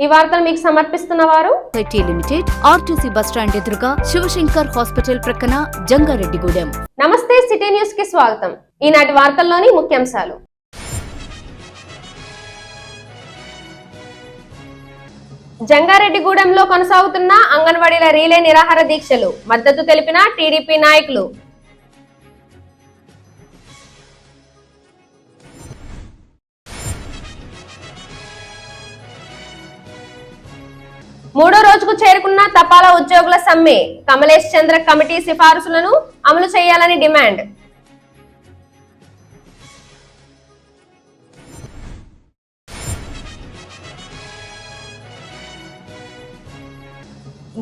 ఈ వార్తలు మీకు సమర్పిస్తున్న వారు society limited, RTC bus stand ఎదురుగా, శివశంకర్ హాస్పిటల్ ప్రక్కన, జంగారెడ్డిగూడెం. నమస్తే, సిటీ న్యూస్ కి స్వాగతం. ఈనాటి వార్తల్లోని ముఖ్యాంశాలు. జంగారెడ్డిగూడెంలో కొనసాగుతున్న అంగన్వాడీల రీలే నిరాహార దీక్షలు మద్దతు తెలిపిన టీడీపీ నాయకులు. మూడో రోజుకు చేరుకున్న తపాలా ఉద్యోగుల సమ్మె. కమలేష్ చంద్ర కమిటీ సిఫారసులను అమలు చేయాలని డిమాండ్.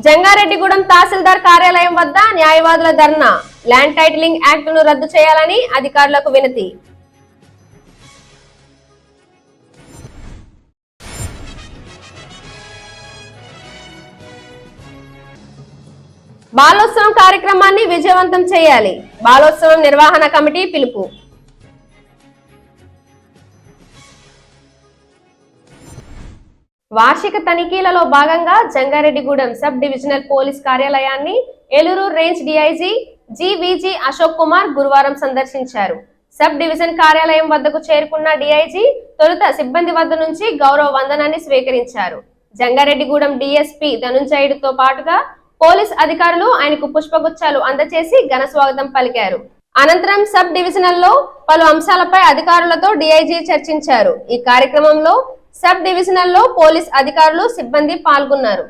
జంగారెడ్డిగూడెం తహసీల్దార్ కార్యాలయం వద్ద న్యాయవాదుల ధర్నా. ల్యాండ్ టైటిలింగ్ యాక్ట్ ను రద్దు చేయాలని అధికారులకు వినతి. బాలోత్సవం కార్యక్రమాన్ని విజయవంతం చేయాలి. బాలోత్సవం నిర్వహణ కమిటీ పిలుపు. వార్షిక తనిఖీలలో భాగంగా జంగారెడ్డిగూడెం సబ్ డివిజనల్ పోలీస్ కార్యాలయాన్ని Eluru range DIG GVG Ashok Kumar గురువారం సందర్శించారు. సబ్ డివిజన్ కార్యాలయం వద్దకు చేరుకున్న డీఐజీ తొలుత సిబ్బంది వద్ద నుంచి గౌరవ వందనాన్ని స్వీకరించారు. జంగారెడ్డిగూడెం డీఎస్పీ ధనుంజయుడితో పాటుగా పోలీస్ అధికారులు ఆయనకు పుష్పగుచ్చాలు అందజేసి ఘన స్వాగతం పలికారు. అనంతరం సబ్ డివిజనల్ లో పలు అంశాలపై అధికారులతో డీఐజీ చర్చించారు. ఈ కార్యక్రమంలో సబ్ డివిజనల్ లో పోలీస్ అధికారులు, సిబ్బంది పాల్గొన్నారు.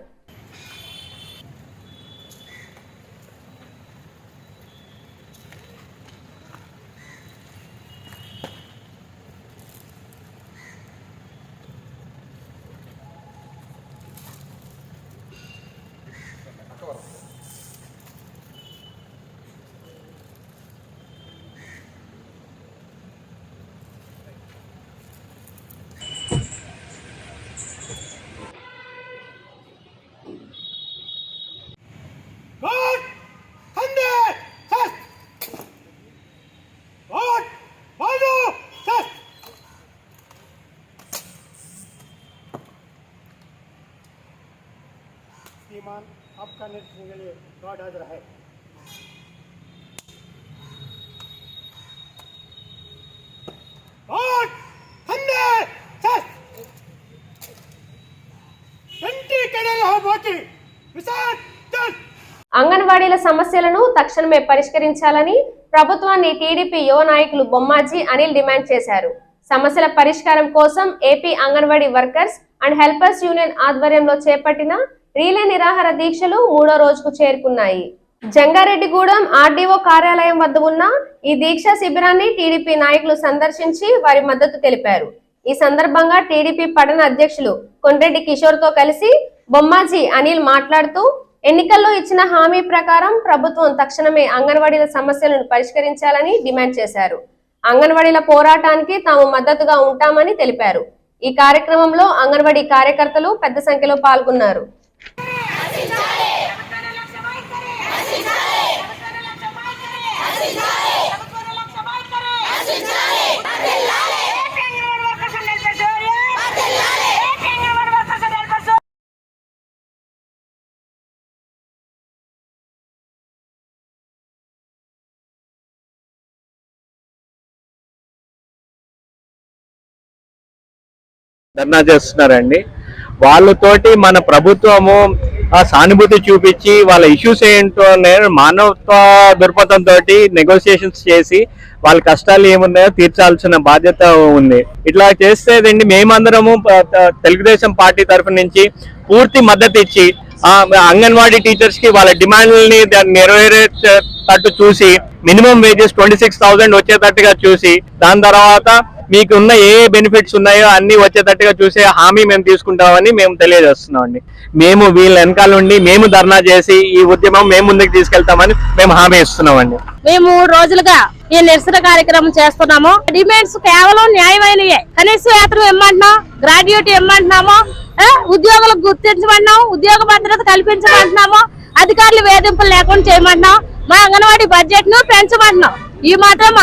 श्रीमान, आपका नेतृत्व के लिए गॉड हाजिर है. और हमने అంగన్వాడీల సమస్యలను తక్షణమే పరిష్కరించాలని ప్రభుత్వాన్ని టీడీపీ యువ నాయకులు బొమ్మాజీ అనిల్ డిమాండ్ చేశారు. సమస్యల పరిష్కారం కోసం AP anganwadi workers and helpers union ఆధ్వర్యంలో చేపట్టిన రీలే నిరాహార దీక్షలు మూడో రోజుకు చేరుకున్నాయి. జంగారెడ్డిగూడెం ఆర్డీఓ కార్యాలయం వద్ద ఉన్న ఈ దీక్షా శిబిరాన్ని టీడీపీ నాయకులు సందర్శించి వారి మద్దతు తెలిపారు. ఈ సందర్భంగా టీడీపీ పట్టణ అధ్యక్షులు కొండ్రెడ్డి కిషోర్ తో కలిసి బొమ్మాజీ అనిల్ మాట్లాడుతూ ఎన్నికల్లో ఇచ్చిన హామీ ప్రకారం ప్రభుత్వం తక్షణమే అంగన్వాడీల సమస్యలను పరిష్కరించాలని డిమాండ్ చేశారు. అంగన్వాడీల పోరాటానికి తాము మద్దతుగా ఉంటామని తెలిపారు. ఈ కార్యక్రమంలో అంగన్వాడీ కార్యకర్తలు పెద్ద సంఖ్యలో పాల్గొన్నారు. ధర్నా చేస్తున్నారండి. వాళ్ళతోటి మన ప్రభుత్వము సానుభూతి చూపించి వాళ్ళ ఇష్యూస్ ఏంటో మానవత్వ దృక్పథంతో నెగోసియేషన్స్ చేసి వాళ్ళ కష్టాలు ఏమున్నాయో తీర్చాల్సిన బాధ్యత ఉంది. ఇట్లా చేస్తేదండి మేమందరము తెలుగుదేశం పార్టీ తరఫు నుంచి పూర్తి మద్దతు ఇచ్చి అంగన్వాడీ టీచర్స్ కి వాళ్ళ డిమాండ్లని నెరవేరేటట్టు చూసి మినిమం వేజెస్ 26,000 వచ్చేటట్టుగా చూసి దాని తర్వాత మీకు ఉన్న ఏ బెనిఫిట్స్ ఉన్నాయో అన్ని వచ్చేటట్టుగా చూసే హామీ మేము తీసుకుంటామని మేము తెలియజేస్తున్నాం అండి. మేము వీళ్ళ వెనకాల నుండి మేము ధర్నా చేసి ఈ ఉద్యమం మేము ముందుకు తీసుకెళ్తామని మేము హామీ ఇస్తున్నామండి. మేము 3 రోజులుగా ఈ నిరసన కార్యక్రమం చేస్తున్నాము. డిమాండ్స్ కేవలం న్యాయమైనయే. కనీస వేతనం ఇమ్మంటున్నాం, గ్రాడ్యుయేట్ ఇమ్మంటున్నాము, ఉద్యోగులకు గుర్తించమంటున్నాం, ఉద్యోగ భద్రత కల్పించమంటున్నాము, అధికారులు వేధింపులు లేకుండా చేయమంటున్నాం, మా అంగన్వాడీ బడ్జెట్ ను పెంచమంటున్నాం. ఈ మాత్రం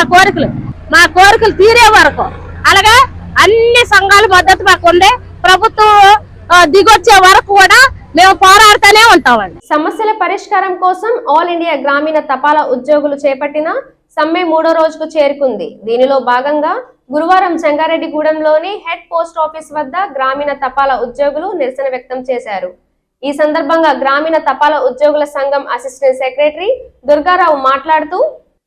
మా కోరికలు తీరే వరకు అలాగే అన్ని సంఘాల మద్దతు మాకు ఉంది. ప్రభుత్వం దిగొచ్చే వరకు కూడా మేము పోరాడుతూనే ఉంటామండి. సమస్యల పరిష్కారం కోసం ఆల్ ఇండియా గ్రామీణ తపాలా ఉద్యోగులు చేపట్టిన సమ్మె 3వ రోజుకు చేరుకుంది. దీనిలో భాగంగా గురువారం జంగారెడ్డిగూడెంలోని హెడ్ పోస్ట్ ఆఫీస్ వద్ద గ్రామీణ తపాలా ఉద్యోగులు నిరసన వ్యక్తం చేశారు. ఈ సందర్భంగా గ్రామీణ తపాలా ఉద్యోగుల సంఘం అసిస్టెంట్ సెక్రటరీ దుర్గారావు మాట్లాడుతూ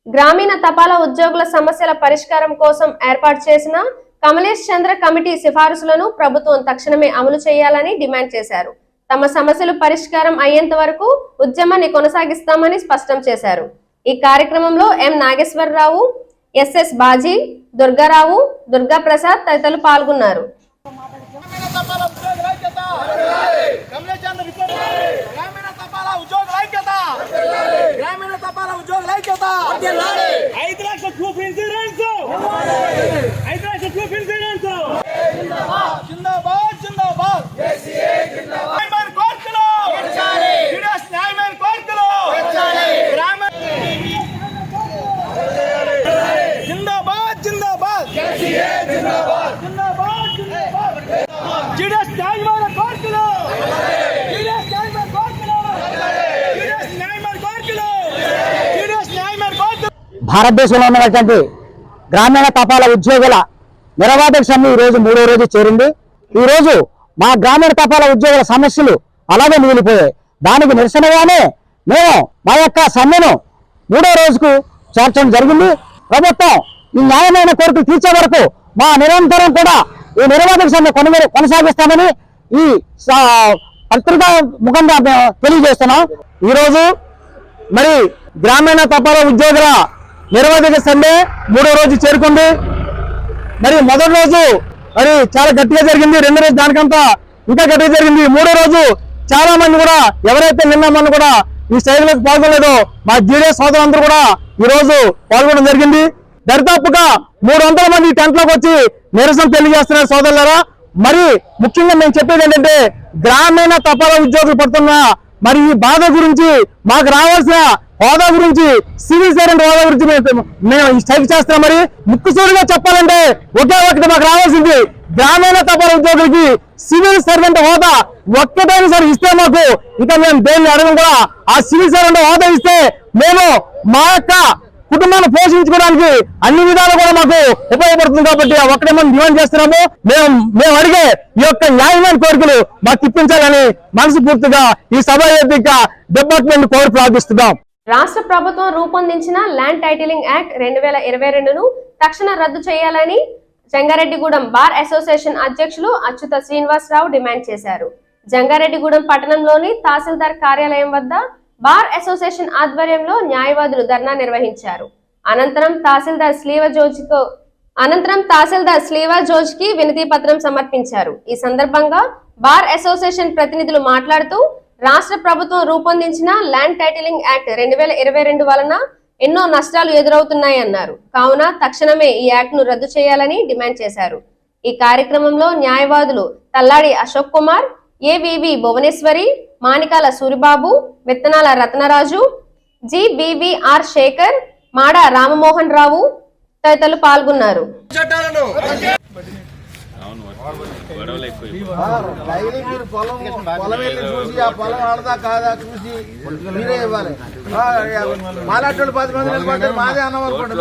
గ్రామీణ తపాలా ఉద్యోగుల సమస్యల పరిష్కారం కోసం ఏర్పాటు చేసిన కమలేష్ చంద్ర కమిటీ సిఫారసులను ప్రభుత్వం తక్షణమే అమలు చేయాలని డిమాండ్ చేశారు. తమ సమస్యలు పరిష్కారం అయ్యేంత వరకు ఉద్యమాన్ని కొనసాగిస్తామని స్పష్టం చేశారు. ఈ కార్యక్రమంలో ఎం నాగేశ్వరరావు, ఎస్ఎస్ బాజీ, దుర్గారావు, దుర్గా ప్రసాద్ తదితరులు పాల్గొన్నారు. భారతదేశంలో ఉన్నటువంటి గ్రామీణ తపాలా ఉద్యోగుల నిరవాదక సమ్మె ఈ రోజు 3వ రోజు చేరింది. ఈ రోజు మా గ్రామీణ తపాలా ఉద్యోగుల సమస్యలు అలాగే మిగిలిపోయాయి. దానికి నిరసనగానే మేము మా యొక్క సమ్మెను 3వ రోజుకు చేర్చడం జరిగింది. ప్రభుత్వం ఈ న్యాయమైన కోరికలు తీర్చే వరకు మా నిరంతరం కూడా ఈ నిరవాదక సమ్మె కొనసాగిస్తామని ఈ పత్రికా ముఖంగా తెలియజేస్తున్నాం. ఈరోజు మరి గ్రామీణ తపాలా ఉద్యోగుల నిరవధిక సమ్మె 3వ రోజు చేరుకుంది. మరి మొదటి రోజు మరి చాలా గట్టిగా జరిగింది, రెండో రోజు దానికంతా ఇంకా గట్టిగా జరిగింది. 3వ రోజు చాలా మంది కూడా ఎవరైతే నిన్న మొన్న కూడా ఈ స్ట్రైక్లకు పాల్గొనలేదో మా జీడీఎస్ సోదరులందరూ కూడా ఈ రోజు పాల్గొనడం జరిగింది. దరిదాపుగా 300 మంది టెంట్లోకి వచ్చి నిరసన తెలియజేస్తున్నారు సోదరులారా. మరి ముఖ్యంగా మేము చెప్పేది ఏంటంటే గ్రామీణ తపాలా ఉద్యోగులు పడుతున్న మరి ఈ బాధ గురించి, మాకు రావాల్సిన హోదా గురించి, సివిల్ సర్వెంట్ హోదా గురించి మేము ఈ స్ట్రైక్ చేస్తున్నాం. మరి ముక్కుసూరిగా చెప్పాలంటే ఒకే ఒకటి మాకు రావాల్సింది గ్రామీణ తపాలా ఉద్యోగులకి సివిల్ సర్వెంట్ హోదా ఒక్కటైనా సరే ఇస్తే మాకు ఇంకా మేము దేన్ని అడగం కూడా. ఆ సివిల్ సర్వెంట్ హోదా ఇస్తే మేము మా యొక్క కుటుంబాన్ని పోషించుకోవడానికి అన్ని విధాలు కూడా మాకు ఉపయోగపడుతుంది. కాబట్టి ఒక్కటే మనం డిమాండ్ చేస్తున్నాము. మేము అడిగే ఈ యొక్క న్యాయమైన కోరికలు మాకు ఇప్పించాలని మనస్ఫూర్తిగా ఈ సభ వేదిక డిపార్ట్మెంట్ కోరి ప్రార్థిస్తున్నాం. రాష్ట్ర ప్రభుత్వం రూపొందించిన ల్యాండ్ టైటిలింగ్ యాక్ట్ 2022ను తక్షణ రద్దు చేయాలని జంగారెడ్డిగూడెం బార్ అసోసియేషన్ అధ్యక్షులు అచ్యుత శ్రీనివాసరావు డిమాండ్ చేశారు. జంగారెడ్డిగూడెం పట్టణంలోని తహసీల్దార్ కార్యాలయం వద్ద బార్ అసోసియేషన్ ఆధ్వర్యంలో న్యాయవాదులు ధర్నా నిర్వహించారు. అనంతరం తహసీల్దార్ స్లీవా జోజ్కి వినతి పత్రం సమర్పించారు. ఈ సందర్భంగా బార్ అసోసియేషన్ ప్రతినిధులు మాట్లాడుతూ రాష్ట్ర ప్రభుత్వం రూపొందించిన ల్యాండ్ టైటిలింగ్ యాక్ట్ 2022 వలన ఎన్నో నష్టాలు ఎదురవుతున్నాయన్నారు. కావున తక్షణమే ఈ యాక్ట్ ను రద్దు చేయాలని డిమాండ్ చేశారు. ఈ కార్యక్రమంలో న్యాయవాదులు తల్లాడి అశోక్ కుమార్, ఏవివి భువనేశ్వరి, మానికాల సూరిబాబు, విత్తనాల రత్నరాజు, జిబివిఆర్ శేఖర్, మాడ రామమోహన్ రావు తదితరులు పాల్గొన్నారు. మీరు పొలం వెళ్ళి చూసి ఆ పొలం ఆడదా కాదా చూసి మీరే ఇవ్వాలి. మాలాటోళ్ళు 10 మంది నిలబడ్డారు, మాదే అన్నం అనుకోండి.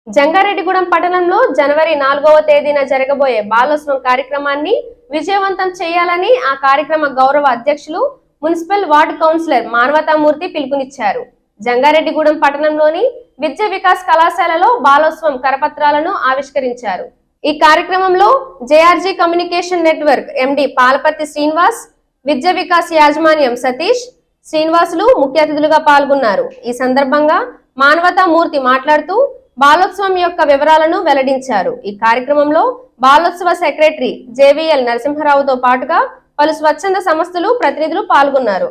జంగారెడ్డిగూడెం పట్టణంలో జనవరి 4వ తేదీన జరగబోయే బాలోత్సవం కార్యక్రమాన్ని విజయవంతం చేయాలని ఆ కార్యక్రమ గౌరవ అధ్యక్షులు మున్సిపల్ వార్డు కౌన్సిలర్ మానవతామూర్తి పిలుపునిచ్చారు. జంగారెడ్డిగూడెం పట్టణంలోని విద్యా వికాస్ కళాశాలలో బాలోత్సవం కరపత్రాలను ఆవిష్కరించారు. ఈ కార్యక్రమంలో జేఆర్జీ కమ్యూనికేషన్ నెట్వర్క్ ఎండి పాలపర్తి శ్రీనివాస్, విద్యా వికాస్ యాజమాన్యం సతీష్, శ్రీనివాసులు ముఖ్య అతిథులుగా పాల్గొన్నారు. ఈ సందర్భంగా మానవతామూర్తి మాట్లాడుతూ బాలోత్సవం యొక్క వివరాలను వెల్లడించారు. ఈ కార్యక్రమంలో బాలోత్సవ సెక్రటరీ జేవీఎల్ నరసింహరావుతో పాటుగా పలు స్వచ్ఛంద సంస్థలు ప్రతినిధులు పాల్గొన్నారు.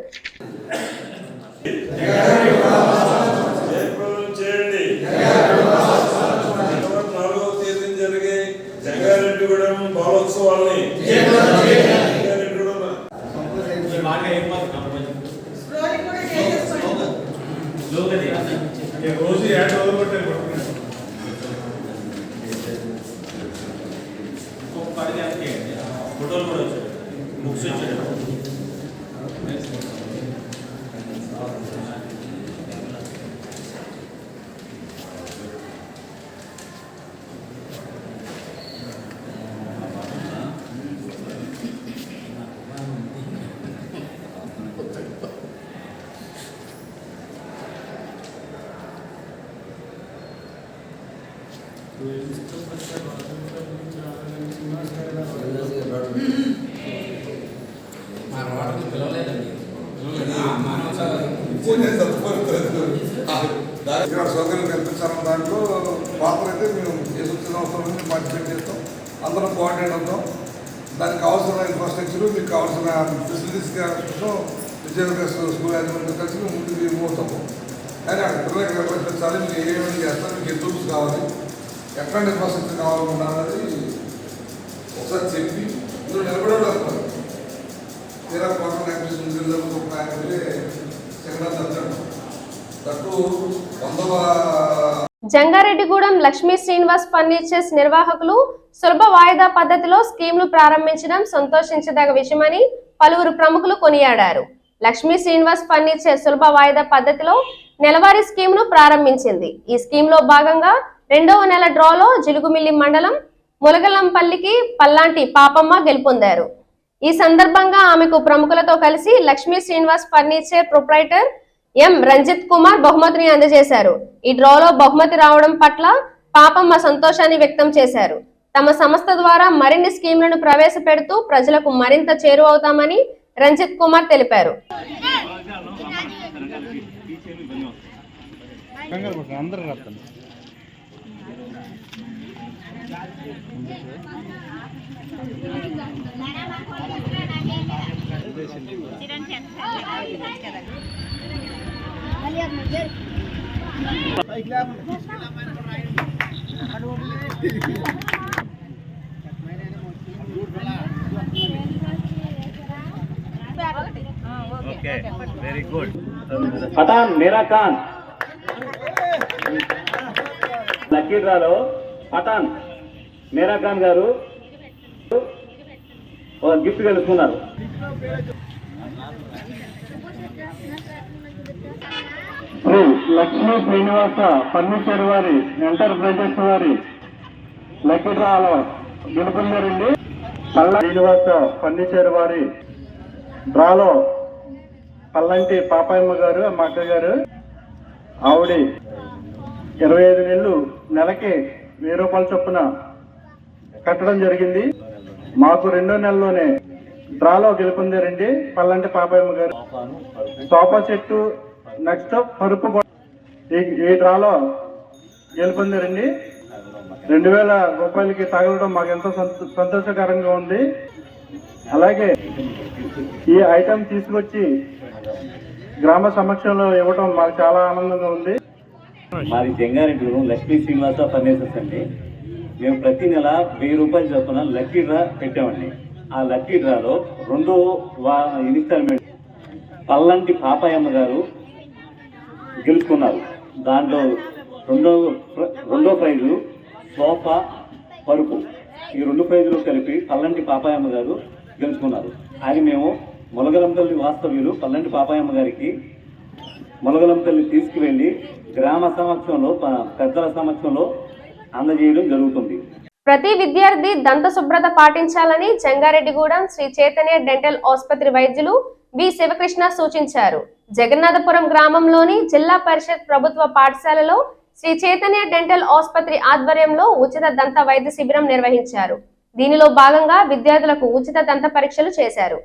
సౌకర్యం కల్పించాలన్న దాంట్లో పాత్ర అయితే మేము చేసి వచ్చిన అవసరం నుంచి పార్టిసిపేట్ చేస్తాం, అందరం కోఆర్డినేట్ అవుతాం. దానికి కావాల్సిన ఇన్ఫ్రాస్ట్రక్చర్, మీకు కావాల్సిన ఫెసిలిటీస్ కోసం విజయనగర స్కూల్ యాజమాన్యం కలిసి మేము ముందుకు మూవ్ అవుతాము. కానీ అక్కడ పిల్లలకి నిర్వహించాలి, మీకు ఏమేమి చేస్తారు, మీకు ఏ టూల్స్ కావాలి, ఎట్లాంటి ఇన్ఫ్రాస్ట్రక్చర్ కావాలన్నది ఒకసారి చెప్పి ఇందులో నిలబడేవాళ్ళు తీరా పక్కన యాక్టివిటీస్ తట్టు 100వ జంగారెడ్డిగూడెం లక్ష్మీ శ్రీనివాస్ ఫర్నిచర్స్ నిర్వాహకులు సులభ వాయిదా పద్ధతిలో స్కీమ్ను ప్రారంభించడం సంతోషించదగ్గ విషయమని పలువురు ప్రముఖులు కొనియాడారు. లక్ష్మీ శ్రీనివాస్ ఫర్నిచర్ సులభ వాయిదా పద్ధతిలో నెలవారీ స్కీమ్ను ప్రారంభించింది. ఈ స్కీమ్ లో భాగంగా 2వ నెల డ్రాలో జిలుగుమిల్లి మండలం ములగలంపల్లికి పల్లాంటి పాపమ్మ గెలుపొందారు. ఈ సందర్భంగా ఆమెకు ప్రముఖులతో కలిసి Lakshmi Srinivas furniture proprietor M Ranjith Kumar బహుమతిని అందజేశారు. ఈ డ్రాలో బహుమతి రావడం పట్ల పాపమ్మ సంతోషాన్ని వ్యక్తం చేశారు. తమ సంస్థ ద్వారా మరిన్ని స్కీంలను ప్రవేశపెడుతూ ప్రజలకు మరింత చేరువవుతామని రంజిత్ కుమార్ తెలిపారు. Very good. పఠాన్ మేరా ఖాన్ లక్కీ డ్రాలో పఠాన్ మేరా ఖాన్ గారు గిఫ్ట్ గెలుచుకున్నారు. శ్రీ లక్ష్మీ శ్రీనివాస ఫర్నిచర్ వారి ఎంటర్ప్రైజెస్ వారి లక్కీ డ్రాలో గెలుపొందారండి. పల్లా శ్రీనివాస ఫర్నిచర్ వారి డ్రాలో పల్లంటి పాపాయమ్మ గారు, మా అక్క గారు, ఆవిడ 25 నెలలు నెలకి 1000 రూపాయల చొప్పున కట్టడం జరిగింది. మాకు 2వ నెలలోనే డ్రాలో గెలుపొందారండి పల్లంటి పాపాయమ్మ గారు. సోఫా సెట్టు, నెక్స్ట్ పరుపు ఈ డ్రాలో గెలుపొందారండి. 2000 రూపాయలకి తగలడం మాకు ఎంతో సంతోషకరంగా ఉంది. అలాగే ఈ ఐటమ్ తీసుకొచ్చి గ్రామ సమక్షంలో ఇవ్వడం మాకు చాలా ఆనందంగా ఉంది. మాది జంగారెడ్డిగూడెం లక్ష్మీ శ్రీనివాస ఫర్నిచర్స్ అండి. మేము ప్రతి నెల 1000 రూపాయలు చొప్పున లక్కీ డ్రా పెట్టామండి. ఆ లక్కీ డ్రాలో 2వ ఇన్స్టాల్మెంట్ పల్లంటి పాపాయమ్మ గారు గెలుచుకున్నారు. దాంట్లో రెండో ప్రైజు సోఫా, పరుపు, ఈ 2 ప్రైజులు కలిపి పల్లంటి పాపాయమ్మ గారు గెలుచుకున్నారు. అది మేము ములగలంపల్లి వాస్తవ్యులు పల్లంటి పాపాయమ్మ గారికి ములగలంపల్లి తీసుకువెళ్ళి గ్రామ సమక్షంలో పెద్దల సమక్షంలో అందజేయడం జరుగుతుంది. ప్రతి విద్యార్థి దంత శుభ్రత పాటించాలని జంగారెడ్డిగూడెం శ్రీ చైతన్య డెంటల్ ఆసుపత్రి వైద్యులు వి శివకృష్ణ సూచించారు. జగన్నాథపురం గ్రామంలోని జిల్లా పరిషత్ ప్రభుత్వ పాఠశాలలో శ్రీ చైతన్య డెంటల్ ఆసుపత్రి ఆధ్వర్యంలో ఉచిత దంత వైద్య శిబిరం నిర్వహించారు. దీనిలో భాగంగా విద్యార్థులకు ఉచిత దంత పరీక్షలు చేశారు.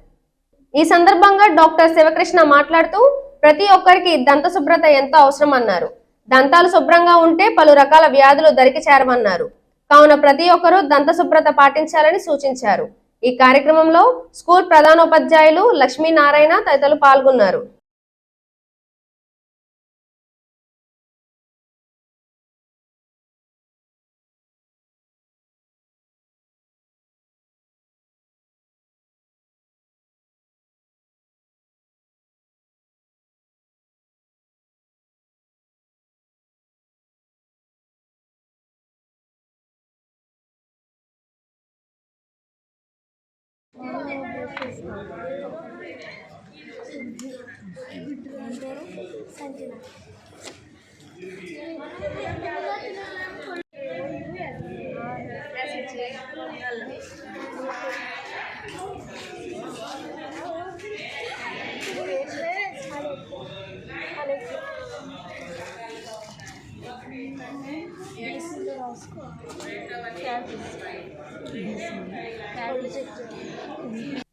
ఈ సందర్భంగా డాక్టర్ శివకృష్ణ మాట్లాడుతూ ప్రతి ఒక్కరికి దంత శుభ్రత ఎంతో అవసరం అన్నారు. దంతాలు శుభ్రంగా ఉంటే పలు రకాల వ్యాధులు దరికి చేరమన్నారు. కావున ప్రతి ఒక్కరూ దంత శుభ్రత పాటించాలని సూచించారు. ఈ కార్యక్రమంలో స్కూల్ ప్రధానోపాధ్యాయులు లక్ష్మీనారాయణ తదితరులు పాల్గొన్నారు.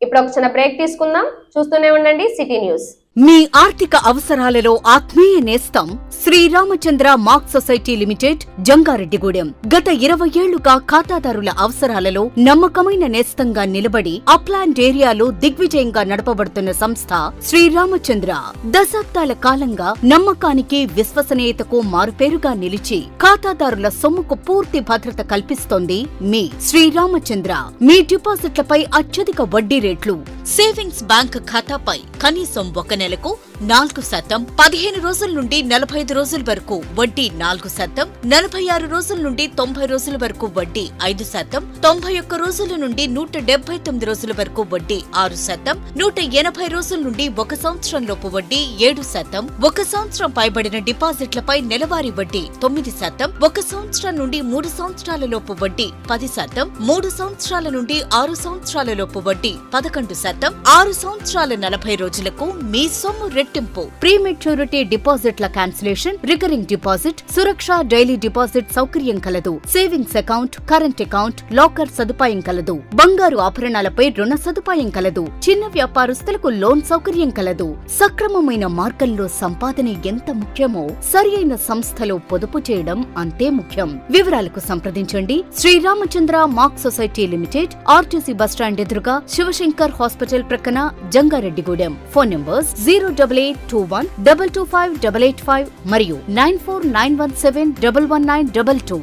ఇప్పుడు ఒక చిన్న బ్రేక్ తీసుకుందాం. చూస్తూనే ఉండండి సిటీ న్యూస్. మీ ఆర్థిక అవసరాలలో ఆత్మీయ నేస్తం Sriramachandra mark society limited Jangareddygudem. గత 20 ఏళ్లుగా ఖాతాదారుల అవసరాలలో నమ్మకమైన నేస్తంగా నిలబడి అప్లాండ్ ఏరియాలో దిగ్విజయంగా నడపబడుతున్న సంస్థ శ్రీరామచంద్ర. దశాబ్దాల కాలంగా నమ్మకానికి విశ్వసనీయతకు మారుపేరుగా నిలిచి ఖాతాదారుల సొమ్ముకు పూర్తి భద్రత కల్పిస్తోంది మీ శ్రీరామచంద్ర. మీ డిపాజిట్లపై అత్యధిక వడ్డీ రేట్లు, సేవింగ్స్ బ్యాంక్ ఖాతాపై కనీసం 1 నెలకు 4%, 15 రోజుల నుండి 45 రోజుల వరకు వడ్డీ 4%, 46 రోజుల నుండి 90 రోజుల వరకు వడ్డీ 5%, 91 రోజుల నుండి 179 రోజుల వరకు వడ్డీ 6%, 180 రోజుల నుండి 1 సంవత్సరంలోపు వడ్డీ 7%, 1 సంవత్సరం పైబడిన డిపాజిట్లపై నెలవారీ వడ్డీ 9%, 1 సంవత్సరం నుండి 3 సంవత్సరాలలోపు వడ్డీ 10%, 3 సంవత్సరాల నుండి 6 సంవత్సరాలలోపు వడ్డీ 11%, 6 సంవత్సరాల 40 రోజులకు మీ సొమ్ము రెట్టింపు. ప్రీమెచ్యూరిటీ డిపాజిట్ల క్యాన్సిలేషన్, రికరింగ్ డిపాజిట్, సురక్ష డైలీ డిపాజిట్ సౌకర్యం కలదు. Savings account, current account, locker సదుపాయం కలదు. బంగారు ఆభరణాలపై రుణ సదుపాయం కలదు. చిన్న వ్యాపారస్తులకు లోన్ సౌకర్యం కలదు. సక్రమమైన మార్గంలో సంపాదన ఎంత ముఖ్యమో సరియైన సంస్థలో పొదుపు చేయడం అంతే ముఖ్యం. వివరాలకు సంప్రదించండి. Sriramachandra mark society limited, RTC bus stand ఎదురుగా, శివశంకర్ హాస్పిటల్ ప్రక్కన, జంగారెడ్డిగూడెం. ఫోన్ నంబర్స్ 08821 225 885 మరియు 94917 11922.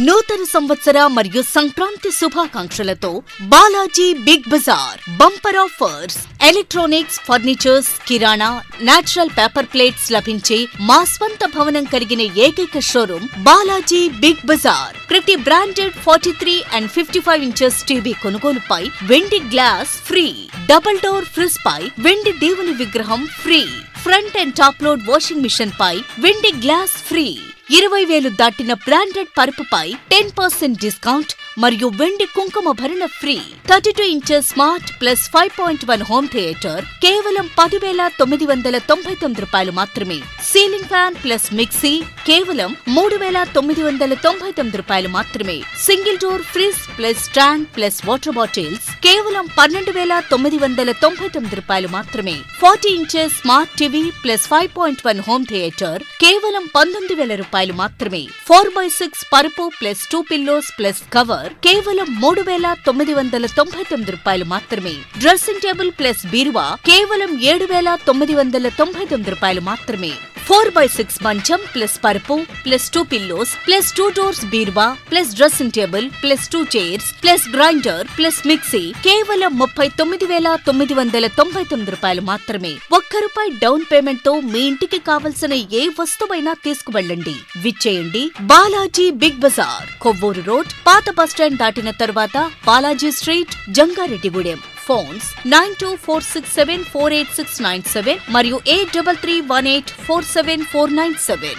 నూతన సంవత్సర మరియు సంక్రాంతి శుభాకాంక్షలతో Balaji Big Bazaar bumper offers. Electronics, furnitures, కిరాణా, నేచురల్ పేపర్ ప్లేట్స్ లభించే మా స్వంత భవనం కలిగిన ఏకైక షోరూం బాలాజీ బిగ్ బజార్. ప్రతి బ్రాండెడ్ 43 and 55 ఇంచెస్ టీవీ కొనుగోలుపై వెండి glass free. Double door fridge పై వెండి దేవుని విగ్రహం free. Front and top load washing machine పై వెండి గ్లాస్ ఫ్రీ. 20,000 దాటిన బ్రాండెడ్ పరుపుపై 10% డిస్కౌంట్ మరియు వెండి కుంకుమ భరణ free. 32 inches smart plus 5.1 home theatre కేవలం 10,999 రూపాయలు మాత్రమే. సీలింగ్ ఫ్యాన్ ప్లస్ మిక్సీ కేవలం 3,999 రూపాయలు మాత్రమే. Single door fridge plus stand plus water bottles కేవలం 12,999 రూపాయలు మాత్రమే. 40 inches smart TV plus 5.1 home theatre కేవలం 19,000 రూపాయలు మాత్రమే. 4x6 పరుపు ప్లస్ 2 పిల్లోస్ ప్లస్ కవర్ కేవలం 3,999 రూపాయలు మాత్రమే. డ్రెస్సింగ్ టేబుల్ ప్లస్ బీరువా కేవలం 7,999 రూపాయలు మాత్రమే. 4x6 మంచం ప్లస్ పరుపు ప్లస్ 2 పిల్లోస్ ప్లస్ 2 డోర్స్ బీరువా plus dressing table plus 2 chairs plus grinder plus mixie కేవలం 39,999 రూపాయలు మాత్రమే. ₹1 డౌన్ పేమెంట్ తో మీ ఇంటికి కావలసిన ఏ వస్తువైనా తీసుకువెళ్ళండి. విచ్చేయండి బాలాజీ బిగ్ బజార్, కొవ్వూరు రోడ్, పాత బస్టాండ్ దాటిన తరువాత, బాలాజీ స్ట్రీట్, జంగారెడ్డిగూడెం. ఫోన్స్ 9246748697 మరియు 8331847497.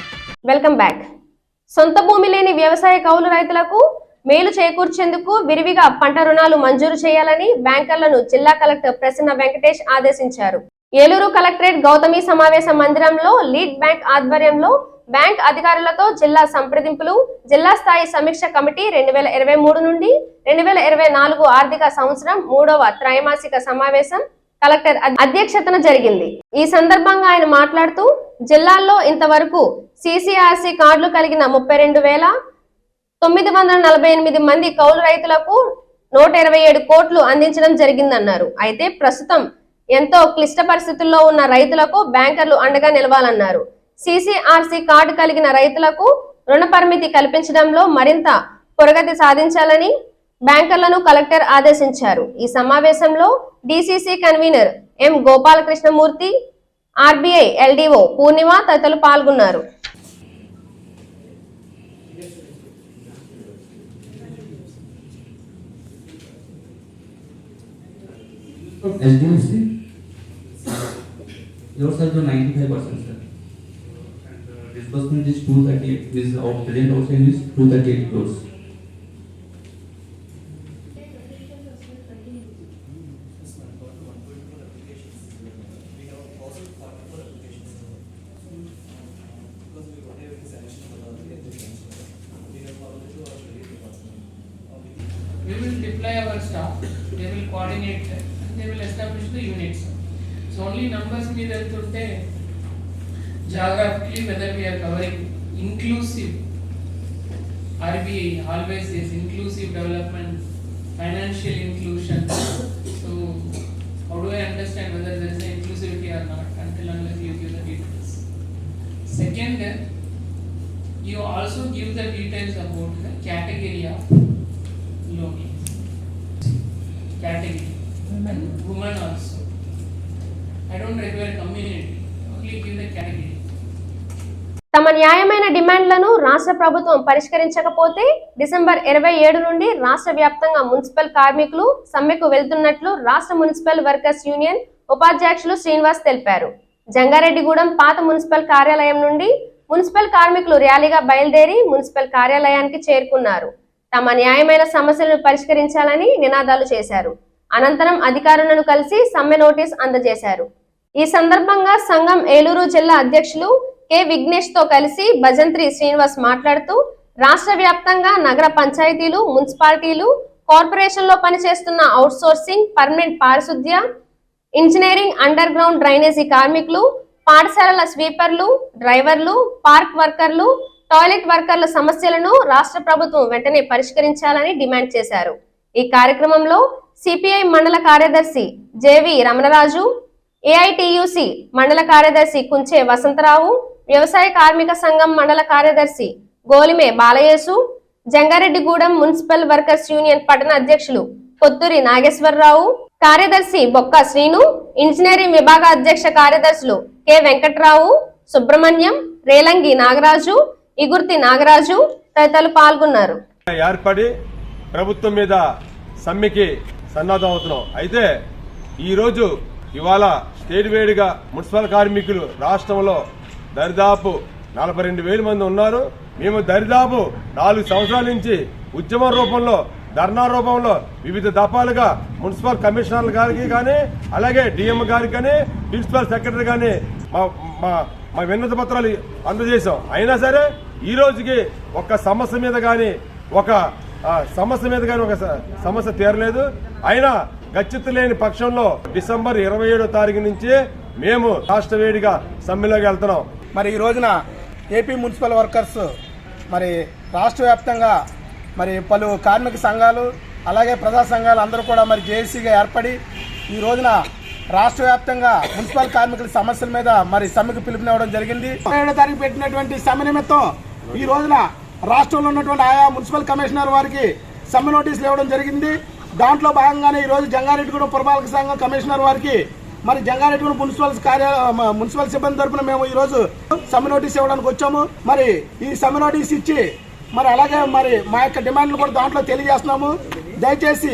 Welcome back. సొంత భూమి లేని వ్యవసాయ కౌలు రైతులకు మేలు చేకూర్చేందుకు విరివిగా పంట రుణాలు మంజూరు చేయాలని బ్యాంకర్లను జిల్లా కలెక్టర్ ప్రసన్న వెంకటేష్ ఆదేశించారు. ఏలూరు కలెక్టరేట్ గౌతమి సమావేశ మందిరంలో లీడ్ బ్యాంక్ ఆధ్వర్యంలో బ్యాంక్ అధికారులతో జిల్లా సంప్రదింపులు, జిల్లా స్థాయి సమీక్ష కమిటీ 2023 నుండి 2024 ఆర్థిక సంవత్సరం 3వ త్రైమాసిక సమావేశం కలెక్టర్ అధ్యక్షతన జరిగింది. ఈ సందర్భంగా ఆయన మాట్లాడుతూ, జిల్లాల్లో ఇంతవరకు CCRC కార్డులు కలిగిన 32,948 మంది కౌలు రైతులకు 127 కోట్లు అందించడం జరిగిందన్నారు. అయితే ప్రస్తుతం ఎంతో క్లిష్ట పరిస్థితుల్లో ఉన్న రైతులకు బ్యాంకర్లు అండగా నిలవాలన్నారు. CCRC కార్డు కలిగిన రైతులకు రుణ పరిమితి కల్పించడంలో మరింత పురోగతి సాధించాలని బ్యాంకర్లను కలెక్టర్ ఆదేశించారు. ఈ సమావేశంలో DCC convener M Gopalakrishnamurthy, RBI LDO పూర్ణిమ తదితరులు పాల్గొన్నారు. From SDFC, yours has done 95%, sir. And disbursement is 238. This our present outstanding is 238 crores. We will deploy our staff, they will coordinate and they will establish the units. So only numbers మీద వెళ్తుంటే geographically whether we are covering inclusive, RBI always says inclusive development, financial inclusion. So how do I understand whether there is an inclusivity or not until unless you give the details. Second, you also give the details about the category of loan, category, and women also. I don't require community, only give the category. తమ న్యాయమైన డిమాండ్లను రాష్ట్ర ప్రభుత్వం పరిష్కరించకపోతే December 27 నుండి రాష్ట్ర వ్యాప్తంగా municipal కార్మికులు సమ్మెకు వెళ్తున్నట్లు రాష్ట్ర మున్సిపల్ వర్కర్స్ యూనియన్ ఉపాధ్యక్షులు శ్రీనివాస్ తెలిపారు. జంగారెడ్డిగూడెం పాత మున్సిపల్ కార్యాలయం నుండి మున్సిపల్ కార్మికులు ర్యాలీగా బయలుదేరి మున్సిపల్ కార్యాలయానికి చేరుకున్నారు. తమ న్యాయమైన సమస్యలను పరిష్కరించాలని నినాదాలు చేశారు. అనంతరం అధికారులను కలిసి సమ్మె నోటీస్ అందజేశారు. ఈ సందర్భంగా సంఘం ఏలూరు జిల్లా అధ్యక్షులు కె విఘ్నేష్ తో కలిసి భజంత్రి శ్రీనివాస్ మాట్లాడుతూ రాష్ట్ర వ్యాప్తంగా నగర పంచాయతీలు, మున్సిపాలిటీలు, కార్పొరేషన్ లో పనిచేస్తున్న అవుట్ సోర్సింగ్, పర్మనెంట్ పారిశుద్ధ్య, ఇంజనీరింగ్, అండర్ గ్రౌండ్ డ్రైనేజీ కార్మికులు, పాఠశాలల స్వీపర్లు, డ్రైవర్లు, పార్క్ వర్కర్లు, టాయిలెట్ వర్కర్ల సమస్యలను రాష్ట్ర ప్రభుత్వం వెంటనే పరిష్కరించాలని డిమాండ్ చేశారు. ఈ కార్యక్రమంలో సిపిఐ మండల కార్యదర్శి జేవి రమణరాజు, ఏఐటియుసి మండల కార్యదర్శి కుంచే వసంతరావు, వ్యవసాయ కార్మిక సంఘం మండల కార్యదర్శి గోలిమే బాలయేసు, జంగారెడ్డిగూడెం మున్సిపల్ వర్కర్స్ యూనియన్ పట్టణ అధ్యక్షులు కొత్తూరి నాగేశ్వరరావు, కార్యదర్శి బొక్క శ్రీను, ఇంజనీరింగ్ విభాగ అధ్యక్ష కార్యదర్శులు కె వెంకట్రావు, సుబ్రహ్మణ్యం, రేలంగి నాగరాజు, ఇగుర్తి నాగరాజు తదితరులు పాల్గొన్నారు. ఏర్పడి ప్రభుత్వం మీద సమ్మెకి సన్నద్ధం అవుతున్నాం. అయితే ఈరోజు ఇవాళ స్టేట్ వేడిగా మున్సిపల్ కార్మికులు రాష్ట్రంలో దరిదాపు 42,000 మంది ఉన్నారు. మేము దరిదాపు 4 సంవత్సరాల నుంచి ఉద్యమ రూపంలో, ధర్నా రూపంలో వివిధ దఫాలుగా మున్సిపల్ కమిషనర్ల గారికి కానీ, అలాగే డిఎం గారికి కానీ, ప్రిన్సిపల్ సెక్రటరీ కానీ మా విన్నతి పత్రాలు అందజేశాం. అయినా సరే ఈ రోజుకి ఒక సమస్య మీద కానీ ఒక సమస్య తీరలేదు. అయినా గచ్చిత్తు లేని పక్షంలో డిసెంబర్ 27వ తారీఖు నుంచి మేము రాష్ట్ర వేడిగా సమ్మెలోకి వెళ్తున్నాం. మరి ఈ రోజున ఏపీ మున్సిపల్ వర్కర్స్ మరి రాష్ట్ర వ్యాప్తంగా మరి పలు కార్మిక సంఘాలు అలాగే ప్రజా సంఘాలు అందరూ కూడా మరి జేఏసీగా ఏర్పడి ఈ రోజున రాష్ట్ర వ్యాప్తంగా మున్సిపల్ కార్మికుల సమస్యల మీద మరి సమ్మెకు పిలుపునివ్వడం జరిగింది. 27వ తారీఖు పెట్టినటువంటి సమ్మె నిమిత్తం ఈ రోజున రాష్ట్రంలో ఉన్నటువంటి ఆయా మున్సిపల్ కమిషనర్ వారికి సమ్మె నోటీసులు ఇవ్వడం జరిగింది. దాంట్లో భాగంగానే ఈ రోజు జంగారెడ్డిగూడెం పురపాలక సంఘం కమిషనర్ వారికి మరి జంగారెడ్డిగూడెం మున్సిపల్ సిబ్బంది తరఫున మేము ఈ రోజు సమ్మె నోటీస్ ఇవ్వడానికి వచ్చాము. మరి ఈ సమ్మె నోటీస్ ఇచ్చి మరి అలాగే మరి మా యొక్క డిమాండ్లు కూడా దాంట్లో తెలియజేస్తున్నాము. దయచేసి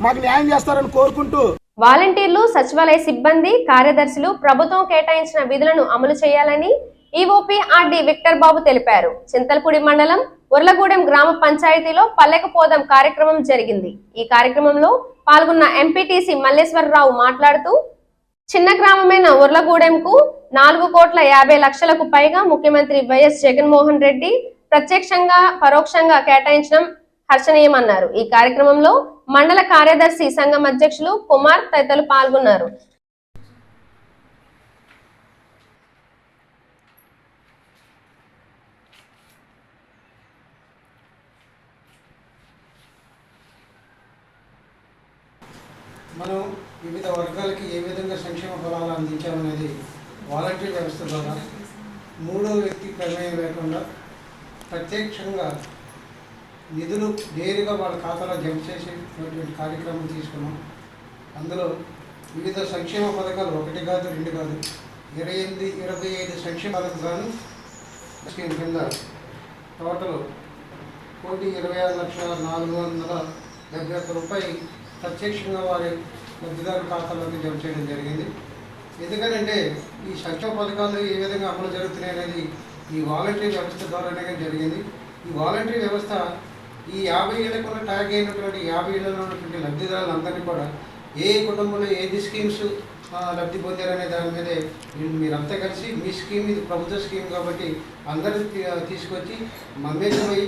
మాకు న్యాయం చేస్తారని కోరుకుంటూ వాలంటీర్లు, సచివాలయ సిబ్బంది, కార్యదర్శులు ప్రభుత్వం కేటాయించిన విధులను అమలు చేయాలని ఈఓపీఆర్డీ విక్టర్ బాబు తెలిపారు. చింతలపూడి మండలం ఉర్లగూడెం గ్రామ పంచాయతీలో పల్లెకు పోదాం కార్యక్రమం జరిగింది. ఈ కార్యక్రమంలో పాల్గొన్న ఎంపీటీసీ మల్లేశ్వరరావు మాట్లాడుతూ చిన్న గ్రామమైన ఉర్లగూడెంకు 4,50,00,000కు పైగా ముఖ్యమంత్రి వైఎస్ జగన్మోహన్ రెడ్డి ప్రత్యక్షంగా పరోక్షంగా కేటాయించడం హర్షణీయమన్నారు. ఈ కార్యక్రమంలో మండల కార్యదర్శి సంఘం అధ్యక్షులు కుమార్ తదితరులు పాల్గొన్నారు. మనం వివిధ వర్గాలకి ఏ విధంగా సంక్షేమ ఫలాలు అందించామనేది వాలంటీర్ వ్యవస్థ ద్వారా మూడో వ్యక్తి ప్రమేయం లేకుండా ప్రత్యక్షంగా నిధులు నేరుగా వాళ్ళ ఖాతాలో జమ చేసేటువంటి కార్యక్రమం తీసుకున్నాం. అందులో వివిధ సంక్షేమ పథకాలు 1 కాదు 2 కాదు 25 సంక్షేమ పథకాలు స్కీమ్ కింద టోటల్ 1,26,471 రూపాయలు ప్రత్యక్షంగా వారి లబ్ధిదారు ఖాతాలోకి జమ చేయడం జరిగింది. ఎందుకంటే ఈ సంక్షేమ పథకాలు ఏ విధంగా అమలు జరుగుతున్నాయి అనేది ఈ వాలంటరీ వ్యవస్థ ద్వారానే జరిగింది. ఈ వాలంటరీ వ్యవస్థ ఈ 50 ఏళ్ళకున్న ట్యాగ్ అయినటువంటి 50 ఏళ్ళలో ఉన్నటువంటి లబ్ధిదారులందరినీ కూడా ఏ కుటుంబంలో ఏది స్కీమ్స్ లబ్ధి పొందారనే దాని మీదే మీరంతా కలిసి మీ స్కీమ్ ఇది ప్రభుత్వ స్కీమ్ కాబట్టి అందరూ తీసుకొచ్చి మమ్మేపోయి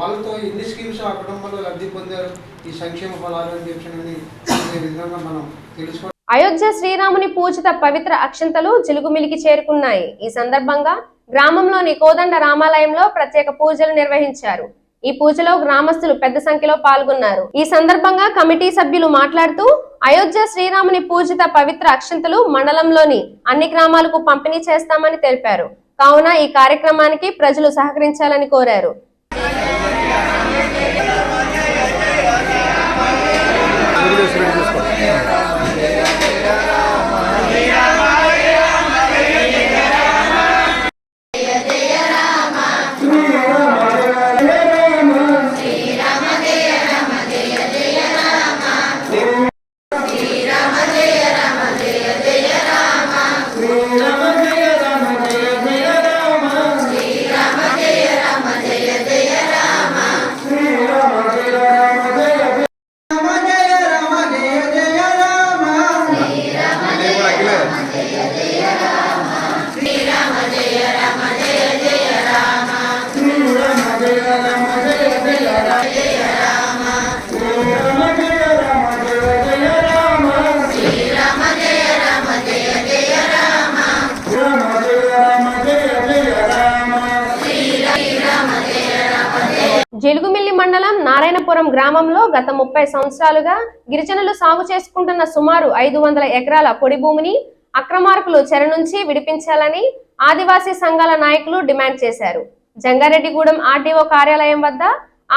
వాళ్ళతో ఎన్ని స్కీమ్స్ ఆ కుటుంబంలో లబ్ధి పొందారు ఈ సంక్షేమ ఫలాలు అని చెప్పి విధంగా మనం తెలుసుకోవాలి. అయోధ్య శ్రీరాముని పూజిత పవిత్ర అక్షంతలు జిలుగుమిలికి చేరుకున్నాయి. ఈ సందర్భంగా గ్రామంలోని కోదండ రామాలయంలో ప్రత్యేక పూజలు నిర్వహించారు. ఈ పూజలో గ్రామస్తులు పెద్ద సంఖ్యలో పాల్గొన్నారు. ఈ సందర్భంగా కమిటీ సభ్యులు మాట్లాడుతూ అయోధ్య శ్రీరాముని పూజిత పవిత్ర అక్షంతలు మండలంలోని అన్ని గ్రామాలకు పంపిణీ చేస్తామని తెలిపారు. కావున ఈ కార్యక్రమానికి ప్రజలు సహకరించాలని కోరారు. జిలుగుమిల్లి మండలం నారాయణపురం గ్రామంలో గత 30 సంవత్సరాలుగా గిరిజనులు సాగు చేసుకుంటున్న సుమారు 500 ఎకరాల పొడి భూమిని అక్రమార్కులు చెర నుంచి విడిపించాలని ఆదివాసీ సంఘాల నాయకులు డిమాండ్ చేశారు. జంగారెడ్డిగూడెం ఆర్డీఓ కార్యాలయం వద్ద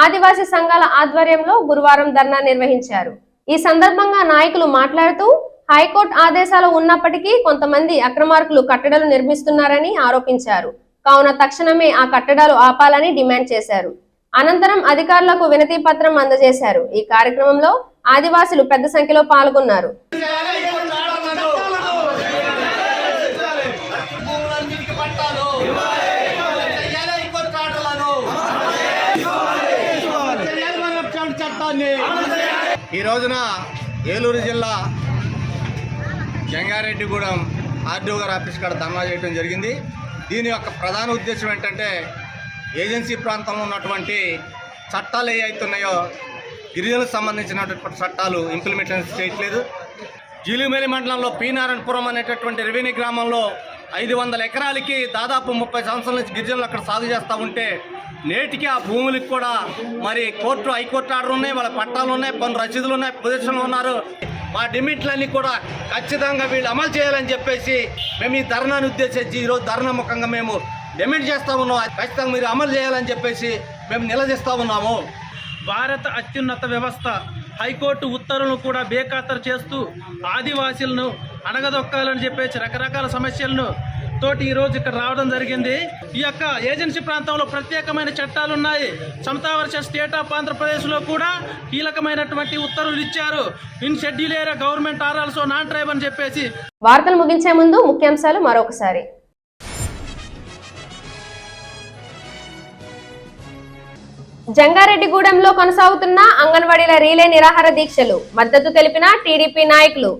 ఆదివాసీ సంఘాల ఆధ్వర్యంలో గురువారం ధర్నా నిర్వహించారు. ఈ సందర్భంగా నాయకులు మాట్లాడుతూ హైకోర్టు ఆదేశాలు ఉన్నప్పటికీ కొంతమంది అక్రమార్కులు కట్టడాలు నిర్మిస్తున్నారని ఆరోపించారు. కావున తక్షణమే ఆ కట్టడాలు ఆపాలని డిమాండ్ చేశారు. అనంతరం అధికారులకు వినతి పత్రం అందజేశారు. ఈ కార్యక్రమంలో ఆదివాసులు పెద్ద సంఖ్యలో పాల్గొన్నారు. ఈ రోజున ఏలూరు జిల్లా జంగారెడ్డిగూడెం ఆర్డీఓ గారి ఆఫీస్ కాడ ధర్నా చేయడం జరిగింది. దీని యొక్క ప్రధాన ఉద్దేశం ఏంటంటే ఏజెన్సీ ప్రాంతంలో ఉన్నటువంటి చట్టాలు ఏవైతున్నాయో గిరిజనులకు సంబంధించినటువంటి చట్టాలు ఇంప్లిమెంటేషన్ చేయట్లేదు. జిలుగుమిల్లి మండలంలో పి నారాయణపురం అనేటటువంటి రెవెన్యూ గ్రామంలో 500 ఎకరాలకి దాదాపు 30 సంవత్సరాల నుంచి గిరిజనులు అక్కడ సాగు చేస్తూ ఉంటే నేటికి ఆ భూములకు కూడా మరి హైకోర్టు ఆర్డర్ ఉన్నాయి, వాళ్ళ పట్టాలు ఉన్నాయి, కొన్ని రసీదులు ఉన్నాయి, పొజిషన్లు ఉన్నారు. మా డిమాండ్లన్నీ కూడా ఖచ్చితంగా వీళ్ళు అమలు చేయాలని చెప్పేసి మేము ఈ ధర్నాను ఉద్దేశించి ఈరోజు ధర్నా ముఖంగా మేము డిమాండ్ చేస్తూ ఉన్నాం. ఖచ్చితంగా మీరు అమలు చేయాలని చెప్పేసి మేము నిలదీస్తూ ఉన్నాము. భారత అత్యున్నత వ్యవస్థ హైకోర్టు ఉత్తర్వులను కూడా బేఖాతరు చేస్తూ ఆదివాసీలను అణగదొక్కాలని చెప్పేసి రకరకాల సమస్యలను తోటి ఈరోజు ఇక్కడ రావడం జరిగింది. ఈ యొక్క ఏజెన్సీ ప్రాంతంలో ప్రత్యేకమైన చట్టాలు ఉన్నాయి. సమతా వర్సెస్ స్టేట్ ఆఫ్ ఆంధ్రప్రదేశ్లో కూడా కీలకమైనటువంటి ఉత్తర్వులు ఇచ్చారు. In schedule area government are also non tribe అని చెప్పేసి. వార్తలు ముగించే ముందు ముఖ్యాంశాలు మరొకసారి. జంగారెడ్డిగూడెంలో కొనసాగుతున్న అంగన్వాడీల రీలే నిరాహార దీక్షలు మద్దతు తెలిపిన టీడీపీ నాయకులు.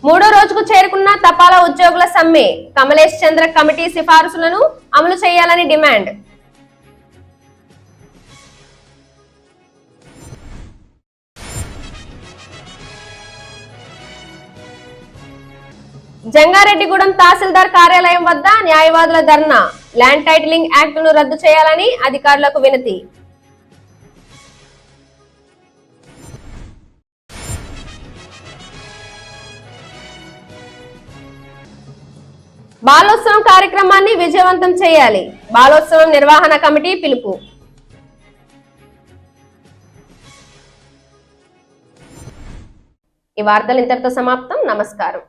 మూడో రోజుకు చేరుకున్న తపాలా ఉద్యోగుల సమ్మె. కమలేష్ చంద్ర కమిటీ సిఫారసులను అమలు చేయాలని డిమాండ్. జంగారెడ్డిగూడెం తహసీల్దార్ కార్యాలయం వద్ద న్యాయవాదుల ధర్నా. ల్యాండ్ టైటిలింగ్ యాక్ట్ ను రద్దు చేయాలని అధికారులకు వినతి. బాలోత్సవం కార్యక్రమాన్ని విజయవంతం చేయాలి. బాలోత్సవం నిర్వహణ కమిటీ పిలుపు. ఈ వార్తలు ఇంతటితో సమాప్తం. నమస్కారం.